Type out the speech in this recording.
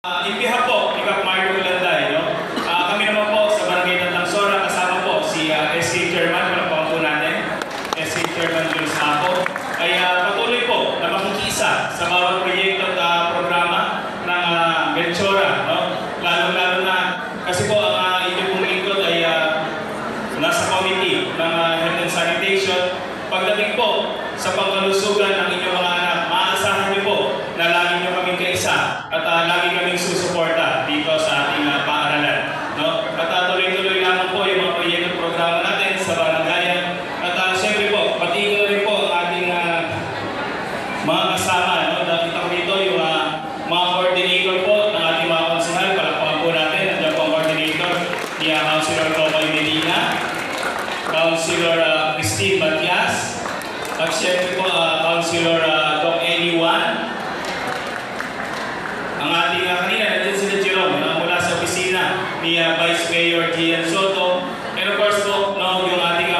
In behalf po, ni Kap Marco Ulanday, no? Kami naman po sa Barangay Tandang Sora, kasama po si SK Chairman, palakpakan po natin, SK Chairman Jules Maco, ay patuloy po na makikisa sa bawat proyekto at programa ng Belchora, no? Lalo-lalo na, kasi po ang inyong pong lingkod ay nasa committee ng Health and Sanitation. Pagdating po sa pangkalusugan ng inyong mga anak, maaasahan niyo po na lagi niyo kaming kaisa at lagi kaming susuporta dito sa ating paaralan. No? At tuloy-tuloy lamang po yung mga proyekto at programa natin sa barangayan. At siyempre po, pati ko rin po ang ating mga kasama. No? Nakita ko dito yung mga coordinator po ng ating mga konsehal. Palakpakan po natin. Nandiyan po ang coordinator ni Councilor Tocay Medina, Councilor Christine Matias, at siyempre po Councilor Doc Anyone. Ang ating kanina, nandiyan sila Jerome, mula sa opisina ni Vice Mayor Gian Soto. And of course po, no, yung ating